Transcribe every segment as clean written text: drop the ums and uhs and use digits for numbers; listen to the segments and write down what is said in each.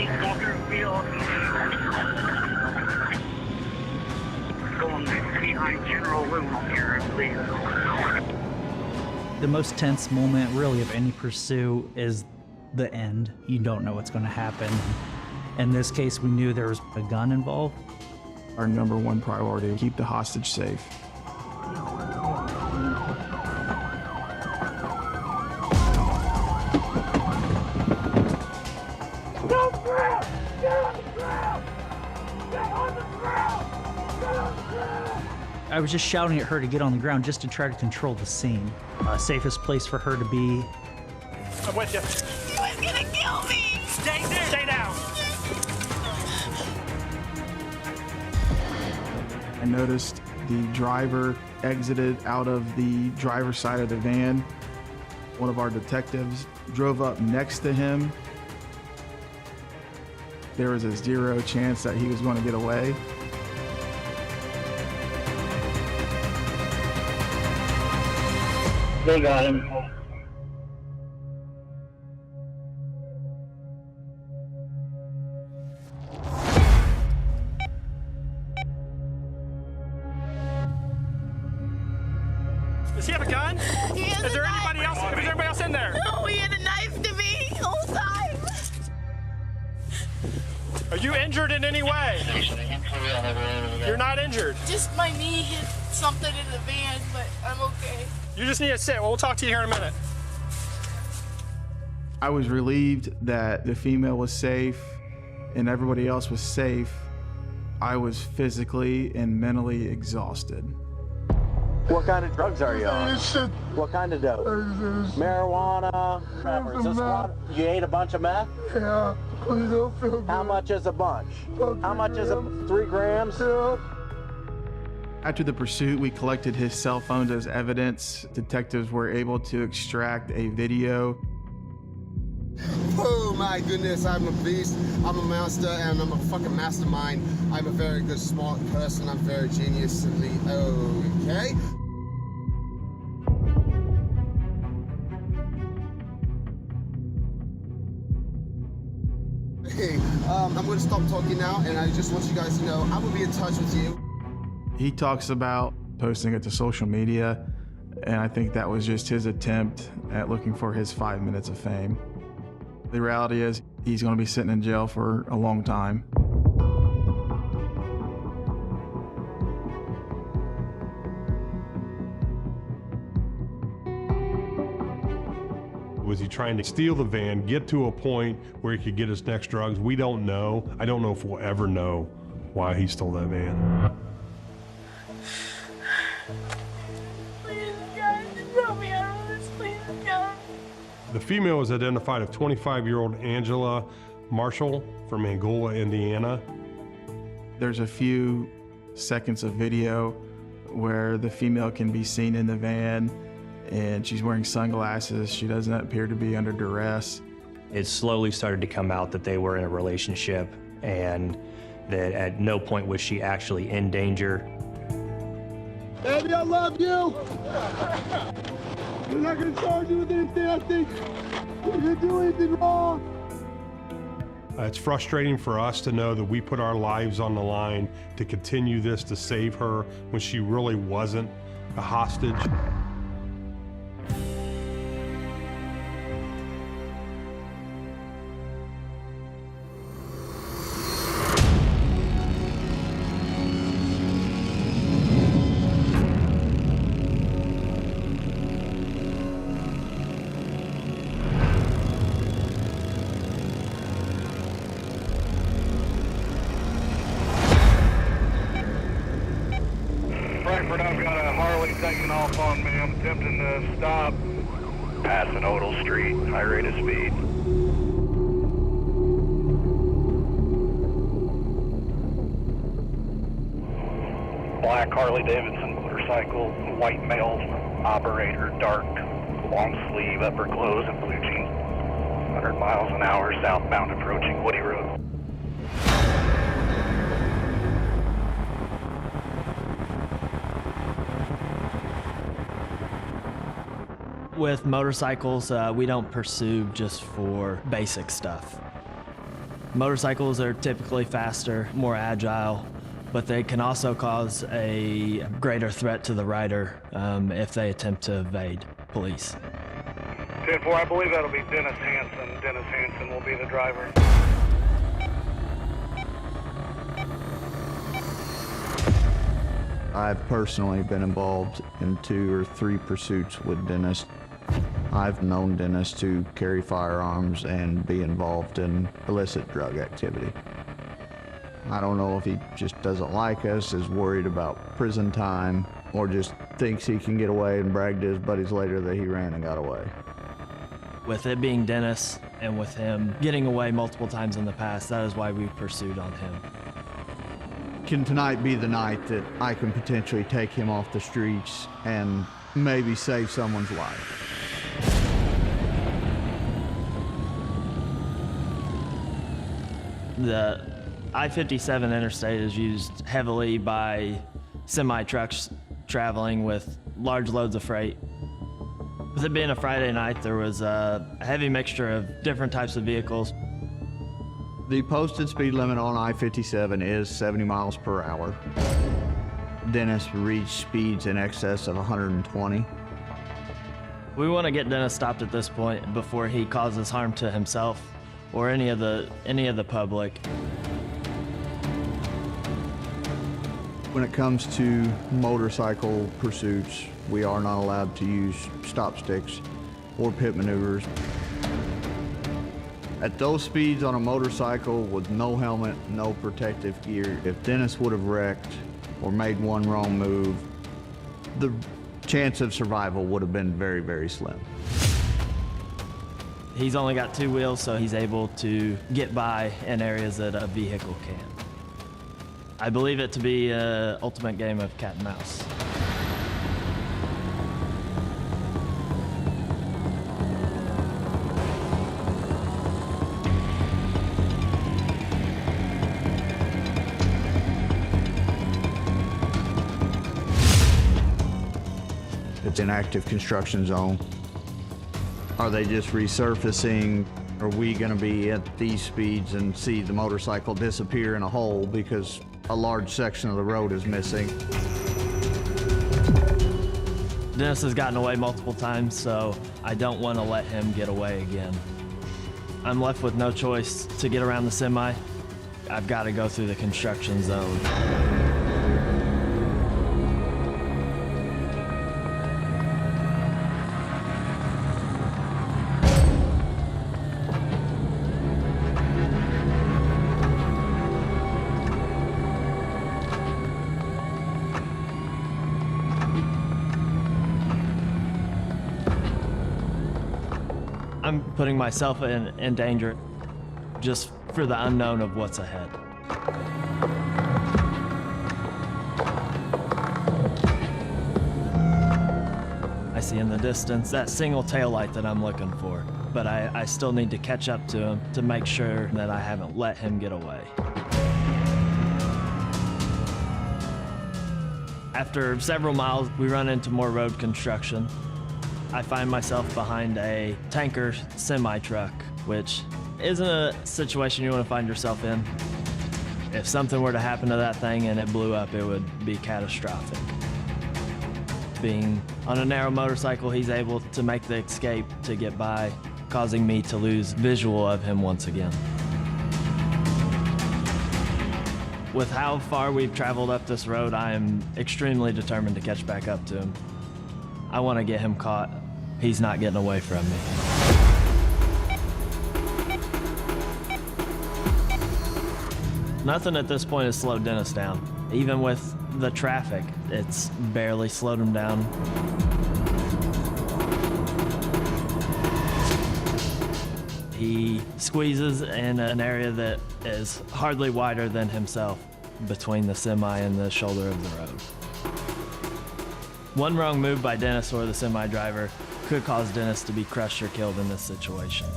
Go through field. Going behind General Loomis here, please. The most tense moment, really, of any pursuit is the end. You don't know what's going to happen. In this case, we knew there was a gun involved. Our number one priority, keep the hostage safe. Don't ground! Get on the ground! Get on the ground! Get on the ground! I was just shouting at her to get on the ground just to try to control the scene. Safest place for her to be. I'm with you. He was gonna kill me! Stay there! Stay down! I noticed the driver exited out of the driver's side of the van. One of our detectives drove up next to him. There was a 0 chance that he was going to get away. They got him. Does he have a gun? He has Is there a knife. anybody else? Is there anybody else in there? No, he had a knife to me the whole time. Are you injured in any way? You're not injured. Just my knee hit something in the van, but I'm okay. You just need to sit. We'll talk to you here in a minute. I was relieved that the female was safe and everybody else was safe. I was physically and mentally exhausted. What kind of drugs are you on? What kind of dope? Marijuana? Is this one? You ate a bunch of meth? Yeah, please don't feel good. How much is a bunch? How much is it? 3 grams? Yeah. After the pursuit, we collected his cell phones as evidence. Detectives were able to extract a video. Oh my goodness, I'm a beast. I'm a master and I'm a fucking mastermind. I'm a very good, smart person. I'm very geniusly okay. Hey, I'm gonna stop talking now and I just want you guys to know I will be in touch with you. He talks about posting it to social media, and I think that was just his attempt at looking for his 5 minutes of fame. The reality is, he's going to be sitting in jail for a long time. Was he trying to steal the van, get to a point where he could get his next drugs? We don't know. I don't know if we'll ever know why he stole that van. Please, God, just help me out of this, please, God. The female was identified as 25-year-old Angela Marshall from Angola, Indiana. There's a few seconds of video where the female can be seen in the van, and she's wearing sunglasses. She doesn't appear to be under duress. It slowly started to come out that they were in a relationship and that at no point was she actually in danger. Baby, I love you. I'm not gonna charge you with anything. I think you didn't do anything wrong. It's frustrating for us to know that we put our lives on the line to continue this to save her when she really wasn't a hostage. I've got a Harley taking off on me. I'm attempting to stop. Passing Odell Street, high rate of speed. Black Harley Davidson motorcycle, white male operator, dark, long sleeve, upper clothes, and blue jeans. 100 miles an hour, southbound approaching Woody Road. With motorcycles, we don't pursue just for basic stuff. Motorcycles are typically faster, more agile, but they can also cause a greater threat to the rider if they attempt to evade police. 10-4, I believe that'll be Dennis Hansen. Dennis Hansen will be the driver. I've personally been involved in 2 or 3 pursuits with Dennis. I've known Dennis to carry firearms and be involved in illicit drug activity. I don't know if he just doesn't like us, is worried about prison time, or just thinks he can get away and brag to his buddies later that he ran and got away. With it being Dennis and with him getting away multiple times in the past, that is why we pursued on him. Can tonight be the night that I can potentially take him off the streets and maybe save someone's life? The I-57 interstate is used heavily by semi-trucks traveling with large loads of freight. With it being a Friday night, there was a heavy mixture of different types of vehicles. The posted speed limit on I-57 is 70 miles per hour. Dennis reached speeds in excess of 120. We want to get Dennis stopped at this point before he causes harm to himself or any of the public. When it comes to motorcycle pursuits, we are not allowed to use stop sticks or pit maneuvers. At those speeds on a motorcycle with no helmet, no protective gear, if Dennis would have wrecked or made one wrong move, the chance of survival would have been very, very slim. He's only got 2 wheels, so he's able to get by in areas that a vehicle can't. I believe it to be an ultimate game of cat and mouse. It's an active construction zone. Are they just resurfacing? Are we going to be at these speeds and see the motorcycle disappear in a hole because a large section of the road is missing? Dennis has gotten away multiple times, so I don't want to let him get away again. I'm left with no choice to get around the semi. I've got to go through the construction zone. I'm putting myself in danger just for the unknown of what's ahead. I see in the distance that single taillight that I'm looking for, but I still need to catch up to him to make sure that I haven't let him get away. After several miles, we run into more road construction. I find myself behind a tanker semi-truck, which isn't a situation you want to find yourself in. If something were to happen to that thing and it blew up, it would be catastrophic. Being on a narrow motorcycle, he's able to make the escape to get by, causing me to lose visual of him once again. With how far we've traveled up this road, I am extremely determined to catch back up to him. I want to get him caught. He's not getting away from me. Nothing at this point has slowed Dennis down. Even with the traffic, it's barely slowed him down. He squeezes in an area that is hardly wider than himself between the semi and the shoulder of the road. One wrong move by Dennis or the semi driver could cause Dennis to be crushed or killed in this situation.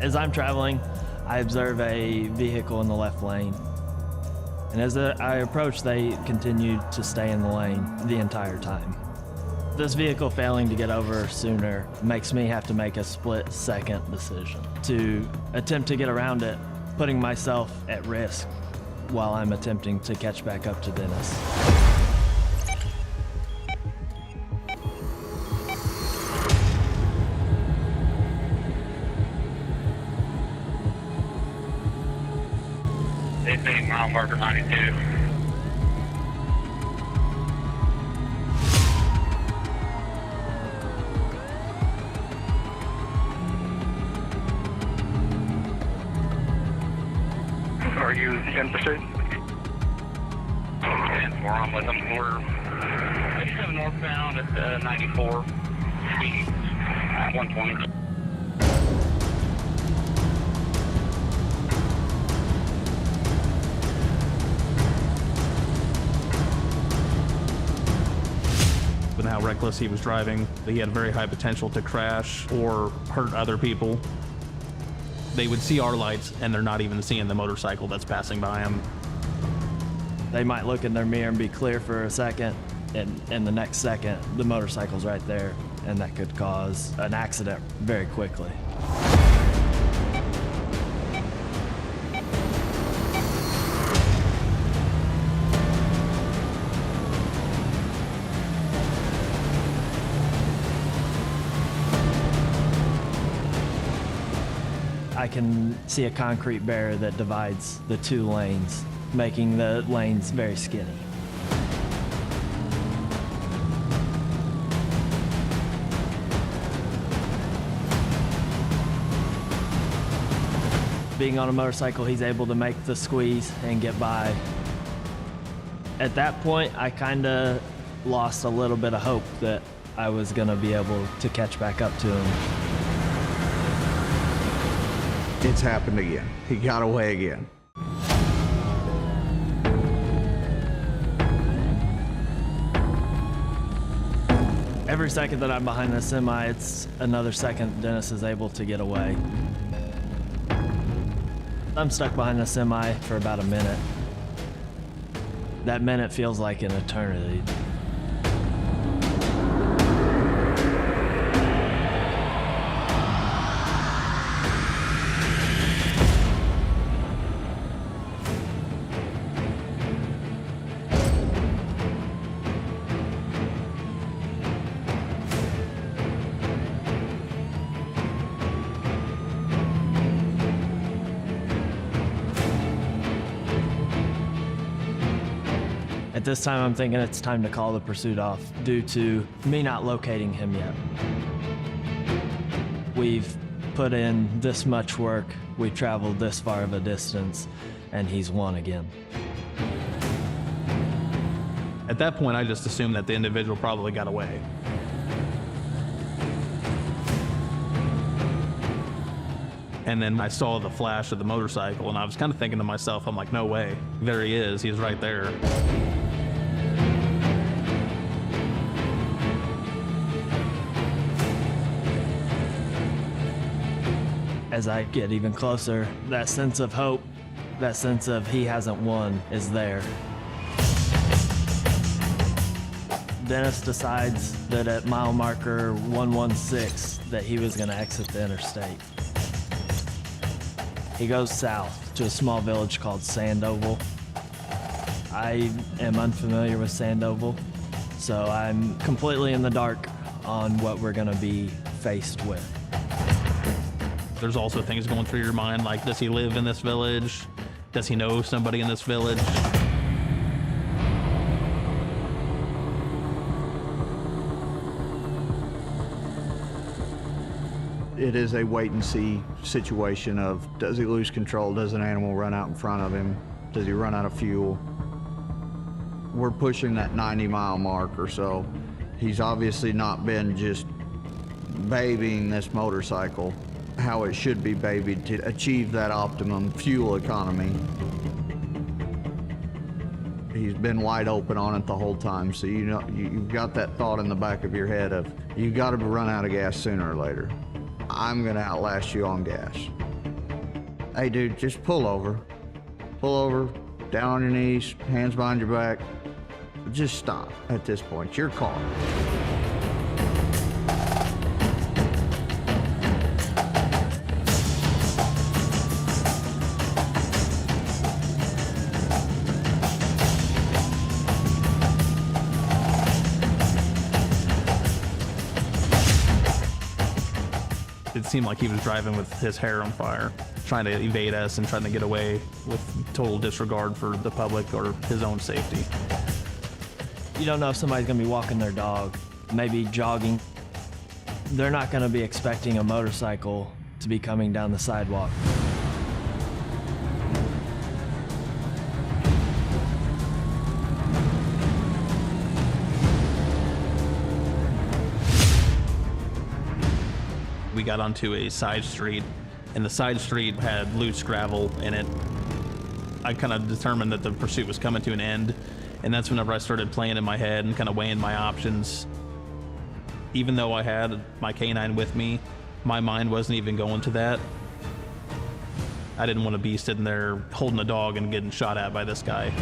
As I'm traveling, I observe a vehicle in the left lane. And as I approach, they continue to stay in the lane the entire time. This vehicle failing to get over sooner makes me have to make a split-second decision to attempt to get around it, putting myself at risk while I'm attempting to catch back up to Dennis. Mile marker 92. Are you in pursuit? And we're on with them. We're 87 northbound at 94, speed 120. And how reckless he was driving. He had very high potential to crash or hurt other people. They would see our lights and they're not even seeing the motorcycle that's passing by them. They might look in their mirror and be clear for a second, and the next second, the motorcycle's right there, and that could cause an accident very quickly. I can see a concrete barrier that divides the two lanes, making the lanes very skinny. Being on a motorcycle, he's able to make the squeeze and get by. At that point, I kind of lost a little bit of hope that I was going to be able to catch back up to him. It's happened again. He got away again. Every second that I'm behind the semi, it's another second Dennis is able to get away. I'm stuck behind the semi for about a minute. That minute feels like an eternity. At this time, I'm thinking it's time to call the pursuit off due to me not locating him yet. We've put in this much work, we've traveled this far of a distance, and he's won again. At that point, I just assumed that the individual probably got away. And then I saw the flash of the motorcycle, and I was kind of thinking to myself, I'm like, no way, there he is, he's right there. As I get even closer, that sense of hope, that sense of he hasn't won is there. Dennis decides that at mile marker 116 that he was going to exit the interstate. He goes south to a small village called Sandoval. I am unfamiliar with Sandoval, so I'm completely in the dark on what we're going to be faced with. There's also things going through your mind like, does he live in this village? Does he know somebody in this village? It is a wait and see situation of, does he lose control? Does an animal run out in front of him? Does he run out of fuel? We're pushing that 90-mile mark or so. He's obviously not been just babying this motorcycle how it should be babied to achieve that optimum fuel economy. He's been wide open on it the whole time, so you know you've got that thought in the back of your head of, you got to run out of gas sooner or later. I'm gonna outlast you on gas. Hey dude, just pull over. Pull over, down on your knees, hands behind your back. Just stop at this point, your car. seemed like he was driving with his hair on fire, trying to evade us and trying to get away with total disregard for the public or his own safety. You don't know if somebody's gonna be walking their dog, maybe jogging. They're not gonna be expecting a motorcycle to be coming down the sidewalk. We got onto a side street, and the side street had loose gravel in it. I kind of determined that the pursuit was coming to an end, and that's whenever I started playing in my head and kind of weighing my options. Even though I had my canine with me, my mind wasn't even going to that. I didn't want to be sitting there holding a dog and getting shot at by this guy.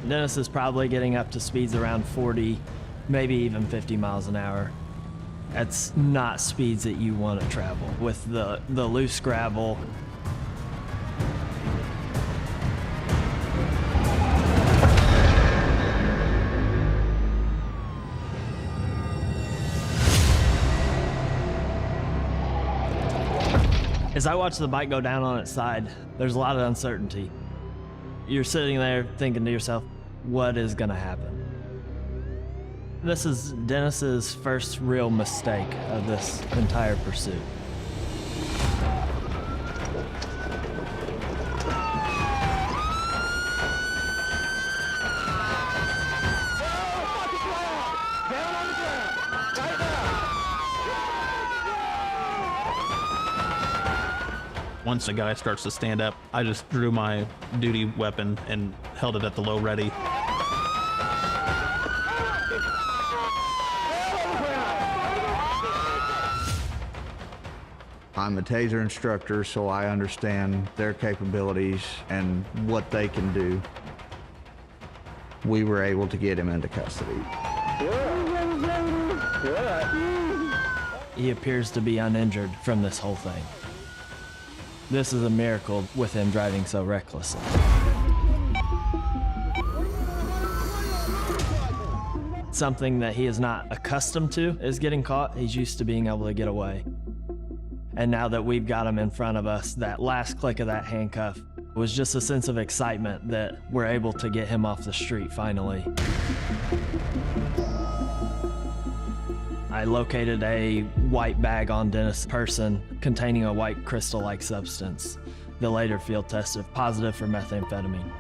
Dennis is probably getting up to speeds around 40, maybe even 50 miles an hour. That's not speeds that you want to travel with the loose gravel. As I watch the bike go down on its side, there's a lot of uncertainty. You're sitting there thinking to yourself, what is gonna happen? This is Dennis's first real mistake of this entire pursuit. Once the guy starts to stand up, I just drew my duty weapon and held it at the low ready. I'm a taser instructor, so I understand their capabilities and what they can do. We were able to get him into custody. He appears to be uninjured from this whole thing. This is a miracle with him driving so recklessly. Something that he is not accustomed to is getting caught. He's used to being able to get away. And now that we've got him in front of us, that last click of that handcuff was just a sense of excitement that we're able to get him off the street finally. I located a white bag on Dennis' person containing a white crystal-like substance. The later field tested positive for methamphetamine.